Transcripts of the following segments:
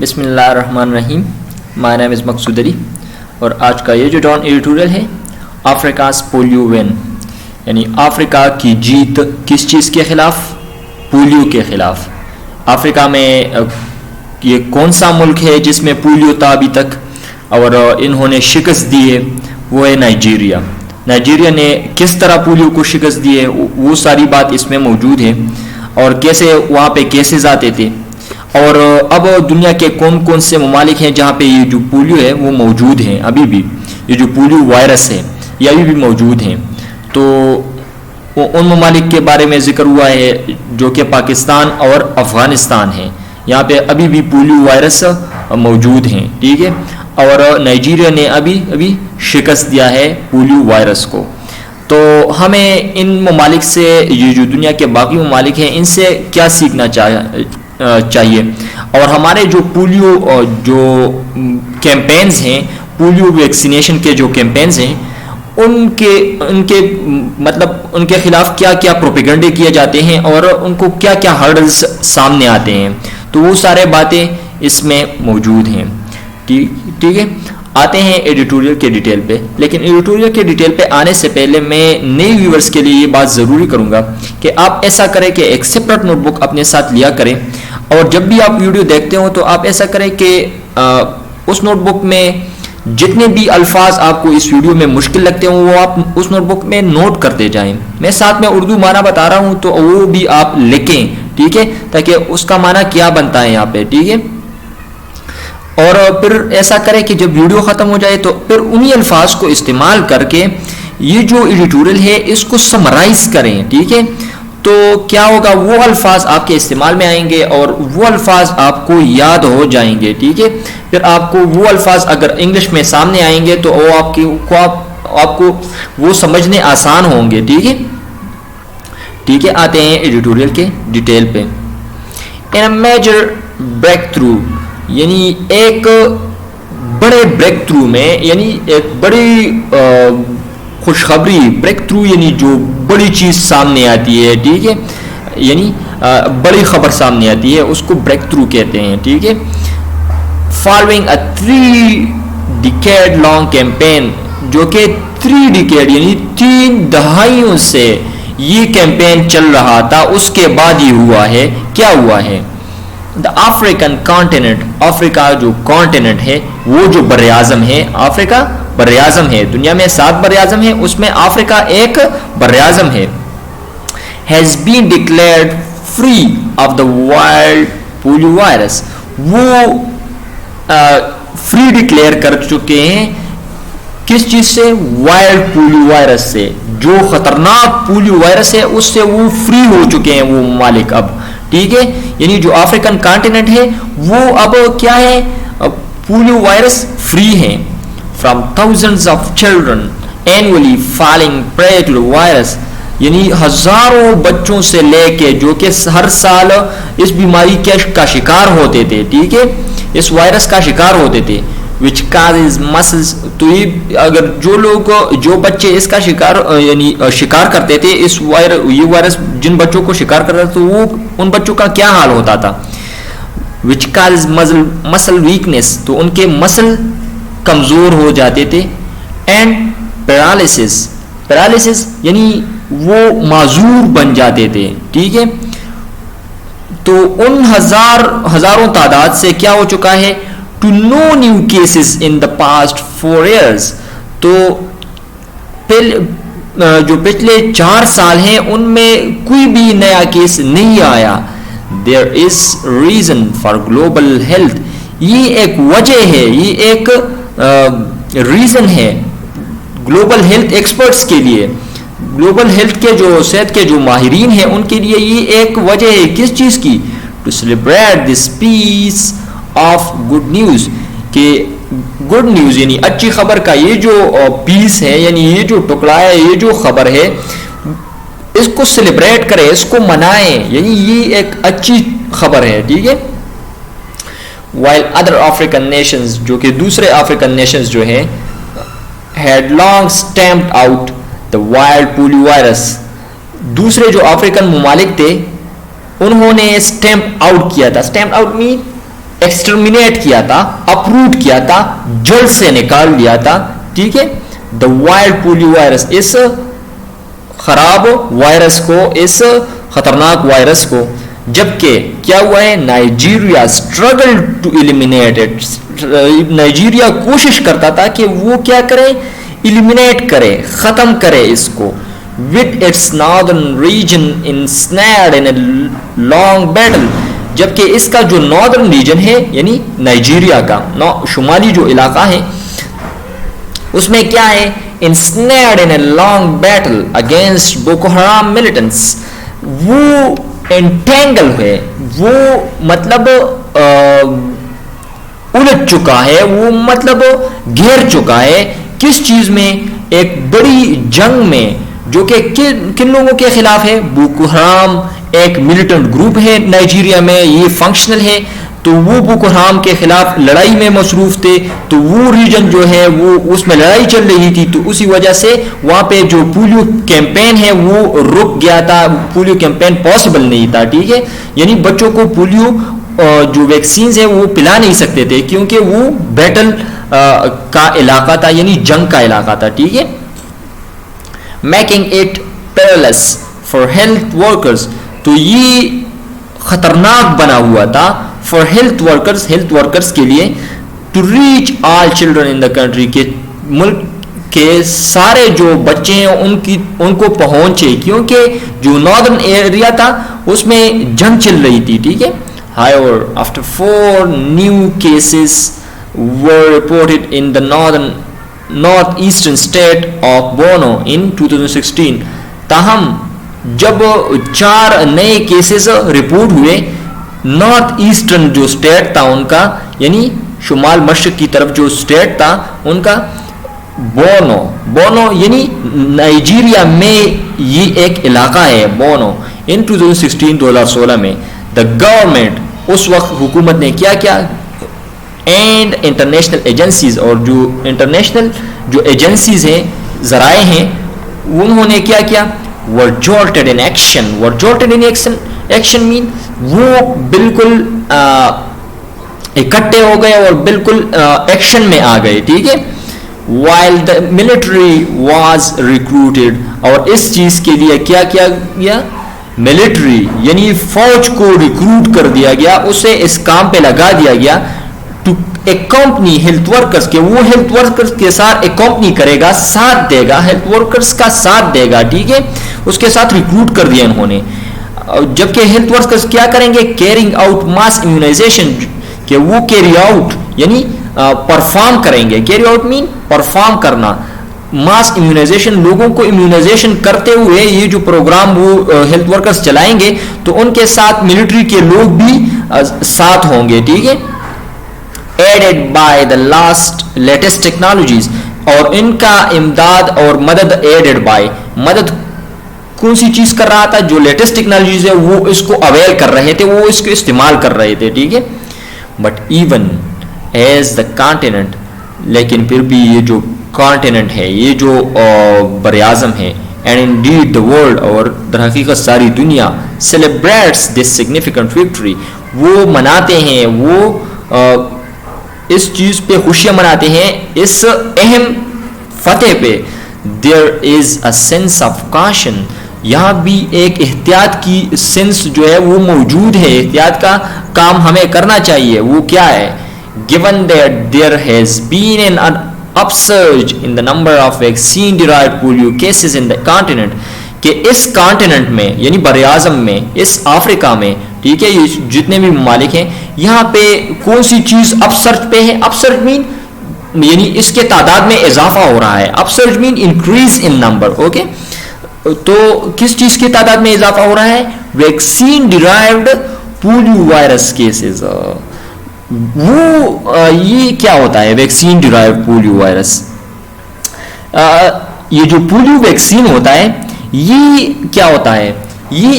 بسم اللہ الرحمن الرحیم. مائی نیم از مقصود علی اور آج کا یہ جو ڈان ایڈیٹوریل ہے افریقاز پولیو وین، یعنی افریقہ کی جیت کس چیز کے خلاف؟ پولیو کے خلاف. افریقہ میں یہ کون سا ملک ہے جس میں پولیو تھا ابھی تک اور انہوں نے شکست دی ہے؟ وہ ہے نائجیریا. نائجیریا نے کس طرح پولیو کو شکست دی ہے وہ ساری بات اس میں موجود ہے، اور کیسے وہاں پہ کیسز آتے تھے، اور اب دنیا کے کون کون سے ممالک ہیں جہاں پہ یہ جو پولیو ہے وہ موجود ہیں. ابھی بھی یہ جو پولیو وائرس ہے یہ ابھی بھی موجود ہیں. تو ان ممالک کے بارے میں ذکر ہوا ہے جو کہ پاکستان اور افغانستان ہیں. یہاں پہ ابھی بھی پولیو وائرس موجود ہیں، ٹھیک ہے. اور نائجیریا نے ابھی شکست دیا ہے پولیو وائرس کو. تو ہمیں ان ممالک سے، یہ جو دنیا کے باقی ممالک ہیں، ان سے کیا سیکھنا چاہیے، اور ہمارے جو پولیو جو کیمپینز ہیں، پولیو ویکسینیشن کے جو کیمپینز ہیں، ان کے مطلب ان کے خلاف کیا کیا پروپیگنڈے کیے جاتے ہیں اور ان کو کیا کیا ہرڈلز سامنے آتے ہیں. تو وہ سارے باتیں اس میں موجود ہیں. ٹھیک ہے، آتے ہیں ایڈیٹوریل کے ڈیٹیل پہ. لیکن ایڈیٹوریل کے ڈیٹیل پہ آنے سے پہلے میں نئے ویورز کے لیے یہ بات ضروری کروں گا کہ آپ ایسا کریں کہ ایک سپریٹ نوٹ بک اپنے ساتھ لیا کریں، اور جب بھی آپ ویڈیو دیکھتے ہو تو آپ ایسا کریں کہ اس نوٹ بک میں جتنے بھی الفاظ آپ کو اس ویڈیو میں مشکل لگتے ہوں وہ آپ اس نوٹ بک میں نوٹ کرتے جائیں. میں ساتھ میں اردو معنی بتا رہا ہوں تو وہ بھی آپ لکھیں، ٹھیک ہے، تاکہ اس کا معنی کیا بنتا ہے یہاں پہ، ٹھیک ہے. اور پھر ایسا کریں کہ جب ویڈیو ختم ہو جائے تو پھر انہی الفاظ کو استعمال کر کے یہ جو ایڈیٹوریل ہے اس کو سمرائز کریں، ٹھیک ہے. تو کیا ہوگا، وہ الفاظ آپ کے استعمال میں آئیں گے اور وہ الفاظ آپ کو یاد ہو جائیں گے، ٹھیک ہے. پھر آپ کو وہ الفاظ اگر انگلش میں سامنے آئیں گے تو وہ آپ کو وہ سمجھنے آسان ہوں گے، ٹھیک ہے. ٹھیک ہے، آتے ہیں ایڈیٹوریل کے ڈیٹیل پہ. ان اے میجر بریک تھرو، یعنی ایک بڑے بریک تھرو میں، یعنی ایک بڑی خوشخبری، بریک تھرو یعنی جو بڑی چیز سامنے آتی ہے، ٹھیک ہے، یعنی بڑی خبر سامنے آتی ہے، اس کو بریک تھرو کہتے ہیں، ٹھیک ہے. فالوئنگ اے 3 decade لانگ کیمپین، جو کہ 3 decade یعنی 3 دہائیوں سے یہ کیمپین چل رہا تھا، اس کے بعد یہ ہوا ہے. کیا ہوا ہے؟ دا افریقن کانٹیننٹ، افریقہ جو کانٹیننٹ ہے، وہ جو بر اعظم ہے، افریقہ بر اعظم ہے. دنیا میں 7 بر اعظم ہیں، اس میں افریقہ ایک بر اعظم ہے. has been declared free of the wild polio virus، وہ فری ڈکلیئر کر چکے ہیں کس چیز سے؟ وائلڈ پولیو وائرس سے. جو خطرناک پولیو وائرس ہے اس سے وہ فری ہو چکے ہیں وہ ممالک اب، ٹھیک ہے. یعنی جو افریقن کانٹیننٹ ہے وہ اب کیا ہے؟ پولیو وائرس فری ہیں. From thousands of children annually falling prey to the virus، یعنی ہزاروں بچوں سے لے کے جو کہ ہر سال اس بیماری کا شکار ہوتے تھے، ٹھیک ہے، اس وائرس کا شکار ہوتے تھے. which causes muscles، تو یہ اگر جو بچے اس کا شکار کرتے تھے، یہ وائرس جن بچوں کو شکار کرتا تھا تو وہ ان بچوں کا کیا حال ہوتا تھا؟ which causes muscle weakness، تو ان کے مسل کمزور ہو جاتے تھے. and paralysis یعنی وہ معذور بن جاتے تھے، ٹھیک ہے. تو ان ہزاروں تعداد سے کیا ہو چکا ہے؟ to no new cases in the past 4 years، تو جو پچھلے 4 سال ہیں ان میں کوئی بھی نیا کیس نہیں آیا. there is reason for global health، یہ ایک وجہ ہے، یہ ایک ریزن ہے گلوبل ہیلتھ ایکسپرٹس کے لیے، گلوبل ہیلتھ کے جو صحت کے جو ماہرین ہیں ان کے لیے یہ ایک وجہ ہے کس چیز کی؟ to celebrate this piece of good news، کہ گڈ نیوز یعنی اچھی خبر کا یہ جو پیس ہے، یعنی یہ جو ٹکڑا ہے، یہ جو خبر ہے، اس کو سیلیبریٹ کریں، اس کو منائیں، یعنی یہ ایک اچھی خبر ہے، ٹھیک ہے. while other African nations، جو کہ دوسرے افریقن نیشنز جو ہیں، had long stamped out the wild polio virus، دوسرے جو افریقن ممالک تھے انہوں نے اسٹیمپ آؤٹ کیا تھا. اسٹیمپ آؤٹ مین ایکسٹرمینیٹ کیا تھا, اپروٹ کیا تھا, جڑ سے نکال لیا تھا, ٹھیک ہے. دا وائلڈ پولیو وائرس, اس خراب وائرس کو, اس خطرناک وائرس کو. جبکہ کیا ہوا ہے, Nigeria struggle to eliminate it, Nigeria کوشش کرتا تھا کہ وہ کیا کرے, ایلیمینیٹ کرے, ختم کرے اس کو. with its northern region ensnared in a long battle, جبکہ اس کا جو ناردرن ریجن ہے یعنی نائجیریا کا شمالی جو علاقہ ہے اس میں کیا ہے, ensnared in a long battle against Boko Haram militants, وہ انٹینگل ہے, وہ مطلب الجھ چکا ہے, وہ مطلب گھیر چکا ہے کس چیز میں, ایک بڑی جنگ میں جو کہ کن لوگوں کے خلاف ہے, بوکو حرام ایک ملیٹنٹ گروپ ہے نائجیریا میں, یہ فنکشنل ہے, تو وہ بوکو حرام کے خلاف لڑائی میں مصروف تھے, تو وہ ریجن جو ہے وہ اس میں لڑائی چل رہی تھی, تو اسی وجہ سے وہاں پہ جو پولیو کیمپین ہے وہ رک گیا تھا, پولیو کیمپین پاسبل نہیں تھا, ٹھیک ہے. یعنی بچوں کو پولیو جو ویکسینز ہیں وہ پلا نہیں سکتے تھے کیونکہ وہ بیٹل کا علاقہ تھا, یعنی جنگ کا علاقہ تھا, ٹھیک ہے. Making it perilous for health workers, تو یہ خطرناک بنا ہوا تھا فار ہیلتھ ورکرز کے لیے, to reach all children in the country, کے ملک کے سارے جو بچے ہیں ان کو پہنچے, کیونکہ جو ناردرن ایریا تھا اس میں جنگ چل رہی تھی, ٹھیک ہے. However, after 4 new cases were reported in the northeastern state of Borno in 2016, تاہم جب 4 نئے کیسز رپورٹ ہوئے نارتھ ایسٹرن جو اسٹیٹ تھا ان کا, یعنی شمال مشرق کی طرف جو اسٹیٹ تھا ان کا, بونو یعنی نائجیریا میں یہ ایک علاقہ ہے بونو, ان 2016 میں. دا گورنمنٹ, اس وقت حکومت نے کیا کیا, اینڈ انٹرنیشنل ایجنسیز, اور جو انٹرنیشنل جو ایجنسیز ہیں, ذرائع ہیں, انہوں نے کیا کیا, were jolted in action. Action mean وہ بالکل اکٹھے ہو گئے اور بالکل ایکشن میں آ گئے, ٹھیک ہے. while the military was recruited, اور اس چیز کے لیے کیا کیا گیا, ملٹری یعنی فوج کو ریکروٹ کر دیا گیا, اسے اس کام پہ لگا دیا گیا, ٹو اکمپنی ہیلتھ ورکرز, کہ وہ ہیلتھ ورکرز کے ساتھ اکمپنی کرے گا, ساتھ دے گا, ہیلتھ ورکرز کا ساتھ دے گا, ٹھیک ہے. اس کے ساتھ ریکروٹ کر دیا انہوں نے. جبکہ ہیلتھ ورکرز کیا کریں گے, کیرنگ آؤٹ ماس امیونائزیشن, کہ وہ کیری آؤٹ یعنی پرفارم کریں گے. کیری آؤٹ مین پرفارم کرنا, ماس امیونائزیشن, لوگوں کو امیونائزیشن کرتے ہوئے یہ جو پروگرام وہ ہیلتھ ورکرز چلائیں گے, تو ان کے ساتھ ملٹری کے لوگ بھی ساتھ ہوں گے, ٹھیک ہے. Added by the latest technologies, اور ان کا امداد اور مدد, ایڈڈ بائی مدد کون سی چیز کر رہا تھا, جو لیٹسٹ ٹیکنالوجیز ہے وہ اس کو اویل کر رہے تھے, وہ اس کو استعمال کر رہے تھے, ٹھیک ہے. But even as the continent, لیکن پھر بھی یہ جو کانٹیننٹ ہے, یہ جو بر اعظم ہے, اینڈ انڈیڈ دا ورلڈ, اور در حقیقت ساری دنیا, سیلیبریٹس دس سگنیفیکنٹ وکٹری, وہ مناتے ہیں, وہ اس چیز پہ خوشیاں مناتے ہیں, اس اہم فتح پہ. دیر از اے سینس آف کاشن, یہاں بھی ایک احتیاط کی سینس جو ہے وہ موجود ہے, احتیاط کا کام ہمیں کرنا چاہیے. وہ کیا ہے, given that there has been an upsurge in the number of vaccine derived polio cases in the continent, کہ اس کانٹیننٹ میں یعنی بر اعظم میں, اس افریقہ میں, ٹھیک ہے, یہ جتنے بھی ممالک ہیں, یہاں پہ کون سی چیز اپسرج پہ ہے. اپسرج مین یعنی اس کے تعداد میں اضافہ ہو رہا ہے, اپسرج مین انکریز ان نمبر, اوکے. تو کس چیز کی تعداد میں اضافہ ہو رہا ہے, vaccine derived polio virus cases. وہ یہ کیا ہوتا ہے ویکسین ڈیرائیوڈ پولیو وائرس, یہ جو پولیو ویکسین ہوتا ہے یہ کیا ہوتا ہے, یہ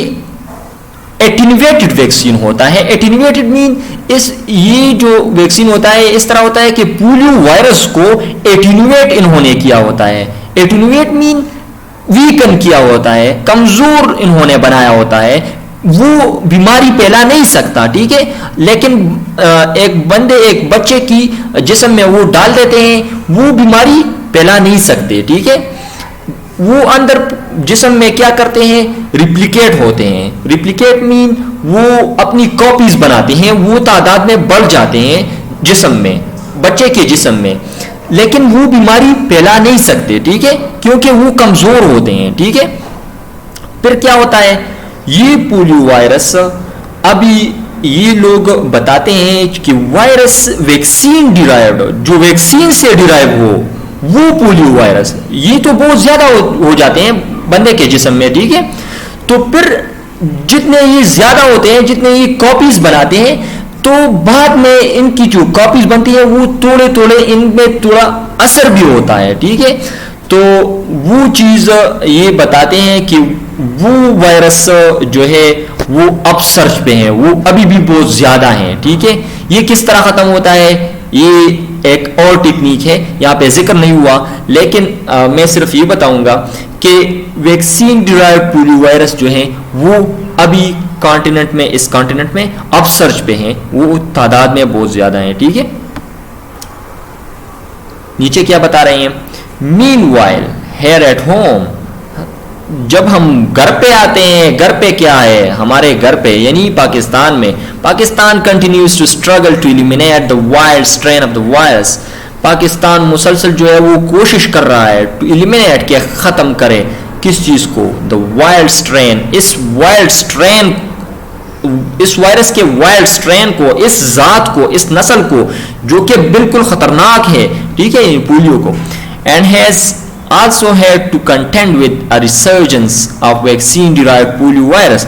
ایٹینویٹڈ ویکسین ہوتا ہے. ایٹینویٹڈ مین یہ جو ویکسین ہوتا ہے اس طرح ہوتا ہے کہ پولیو وائرس کو ایٹینویٹ انہوں نے کیا ہوتا ہے. ایٹینویٹ مین ویکن کیا ہوتا ہے, کمزور انہوں نے بنایا ہوتا ہے, وہ بیماری پھیلا نہیں سکتا, ٹھیک ہے, لیکن ایک بچے کی جسم میں وہ ڈال دیتے ہیں، وہ بیماری پھیلا نہیں سکتے، ٹھیک ہے. وہ اندر جسم میں کیا کرتے ہیں، ریپلیکیٹ ہوتے ہیں. ریپلیکیٹ مین وہ اپنی کاپیز بناتے ہیں، وہ تعداد میں بڑھ جاتے ہیں جسم میں، بچے کے جسم میں، لیکن وہ بیماری پھیلا نہیں سکتے، ٹھیک ہے، کیونکہ وہ کمزور ہوتے ہیں، ٹھیک ہے. پھر کیا ہوتا ہے، یہ پولیو وائرس ابھی یہ لوگ بتاتے ہیں کہ وائرس ویکسین ڈیرائیوڈ، جو ویکسین سے ڈیرائیو ہو وہ پولیو وائرس، یہ تو بہت زیادہ ہو جاتے ہیں بندے کے جسم میں، ٹھیک ہے. تو پھر جتنے یہ زیادہ ہوتے ہیں، جتنے یہ کاپیز بناتے ہیں، تو بعد میں ان کی جو کاپیز بنتی ہے وہ تھوڑے ان میں تھوڑا اثر بھی ہوتا ہے، ٹھیک ہے. تو وہ چیز یہ بتاتے ہیں کہ وہ وائرس جو ہے وہ اب سرچ پہ ہیں، وہ ابھی بھی بہت زیادہ ہیں، ٹھیک ہے. یہ کس طرح ختم ہوتا ہے، یہ ایک اور ٹیکنیک ہے، یہاں پہ ذکر نہیں ہوا، لیکن میں صرف یہ بتاؤں گا کہ ویکسین ڈیرائیوڈ پولیو وائرس جو ہیں وہ ابھی کانٹیننٹ میں، اس کانٹیننٹ میں اب سرچ پہ ہیں، وہ تعداد میں بہت زیادہ ہیں، ٹھیک ہے. نیچے کیا بتا رہے ہیں، مین وائل ہیئر ایٹ ہوم، جب ہم گھر پہ آتے ہیں، گھر پہ کیا ہے، ہمارے گھر پہ یعنی پاکستان میں، Pakistan continues to struggle to eliminate the wild strain of the virus. Pakistan مسلسل جو ہے وہ کوشش کر رہا ہے ٹو ایلیمینیٹ، کہ ختم کرے کس چیز کو، دا وائلڈ اسٹرین، اس وائلڈ اسٹرین، اس وائرس کے وائلڈ اسٹرین کو، اس ذات کو، اس نسل کو جو کہ بالکل خطرناک ہے، ٹھیک ہے، پولیو کو. And has also had to contend with a resurgence of vaccine derived polio virus.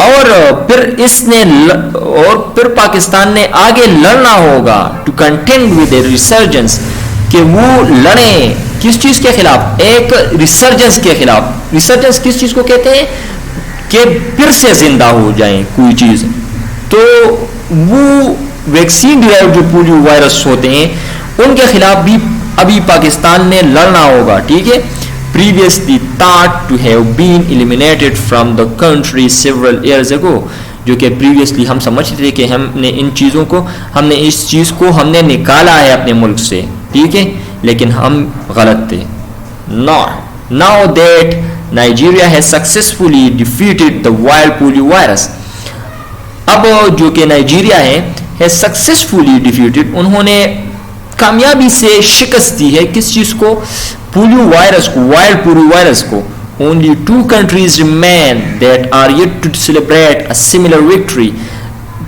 اور پھر اس نے اور پھر پاکستان نے آگے لڑنا ہوگا to contend with a resurgence، کہ وہ لڑیں کس چیز کے خلاف، ایک ریسرجنس کے خلاف. ریسرجنس کس چیز کو کہتے ہیں، کہ پھر سے زندہ ہو جائیں کوئی چیز. تو وہ ویکسین ڈیرائیوڈ جو پولیو وائرس ہوتے ہیں ان کے خلاف بھی ابھی پاکستان نے لڑنا ہوگا، ٹھیک ہے. previously thought to have been eliminated from the country several years ago، جو کہ previously ہم سمجھتے تھے کہ ہم نے ان چیزوں کو، ہم نے اس چیز کو ہم نے نکالا ہے اپنے ملک سے، ٹھیک ہے، لیکن ہم غلط تھے. now that Nigeria has successfully defeated the wild polio virus، اب جو کہ نائجیریا ہے has successfully defeated، انہوں نے کامیابی سے شکست دی ہے کس چیز کو، پولیو وائرس کو، وائلڈ پولیو وائرس کو. only 2 countries remain that are yet to celebrate a similar victory،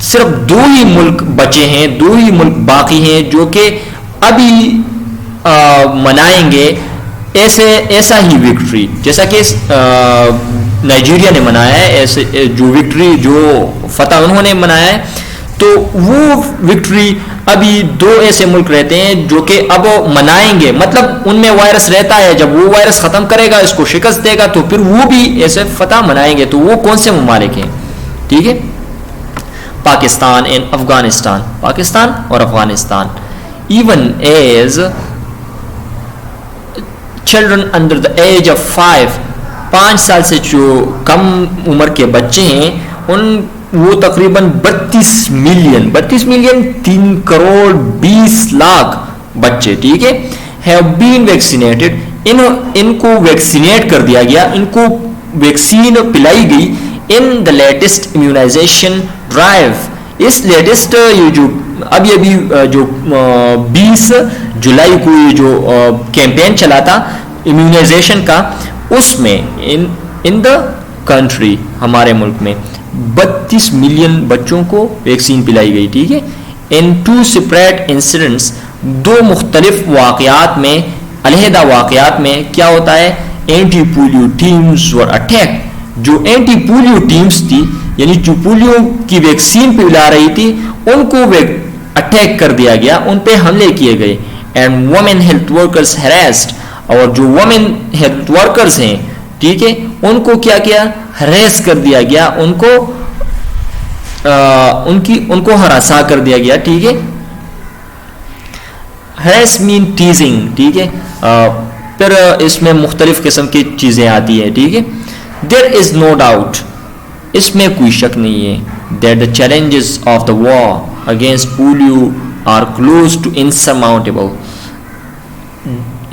صرف 2 ہی ملک بچے ہیں، 2 ہی ملک باقی ہیں جو کہ ابھی منائیں گے ایسا ہی وکٹری جیسا کہ نائجیریا نے منایا ہے، ایسے جو وکٹری، جو فتح انہوں نے منایا ہے. تو وہ وکٹری ابھی 2 ایسے ملک رہتے ہیں جو کہ اب منائیں گے، مطلب ان میں وائرس رہتا ہے، جب وہ وائرس ختم کرے گا، اس کو شکست دے گا، تو پھر وہ بھی ایسے فتح منائیں گے. تو وہ کون سے ممالک ہیں، ٹھیک ہے، پاکستان اینڈ افغانستان، پاکستان اور Afghanistan. Even as children under the age of 5 سال سے جو کم عمر کے بچے ہیں، ان وہ تقریباً 32 ملین 3 کروڑ 20 لاکھ بچے، ٹھیک ہے، ہیو بین ویکسینیٹڈ، ان کو ویکسینیٹ کر دیا گیا، ان کو ویکسین پلائی گئی in the latest immunisation drive. اس لیٹسٹ یہ جو ابھی جو 20 جولائی کو یہ جو کیمپین چلا تھا امیونائزیشن کا، اس میں ان دا کنٹری، ہمارے ملک میں 32 ملین بچوں کو ویکسین پلائی گئی، ٹھیک ہے. ان 2 separate incidents، 2 مختلف واقعات میں، علیحدہ واقعات میں کیا ہوتا ہے، اینٹی پولیو ٹیمز اور اٹیک، جو اینٹی پولیو ٹیمز تھی یعنی جو پولیو کی ویکسین پلا رہی تھی، ان کو اٹیک کر دیا گیا، ان پہ حملے کیے گئے. اینڈ وومن ہیلتھ ورکرز ہیراسڈ، اور جو وومن ہیلتھ ورکرز ہیں، ٹھیک ہے، ان کو کیا ہریس کر دیا گیا، ان کو ہراساں کر دیا گیا، ٹھیک ہے. ہریس مین ٹیزنگ، ٹھیک ہے. پھر اس میں مختلف قسم کی چیزیں آتی ہیں، ٹھیک ہے. دیر از نو ڈاؤٹ، اس میں کوئی شک نہیں ہے، that the challenges of the war against polio are close to insurmountable.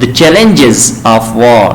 the challenges of war,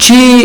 6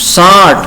60,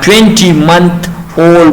20-month-old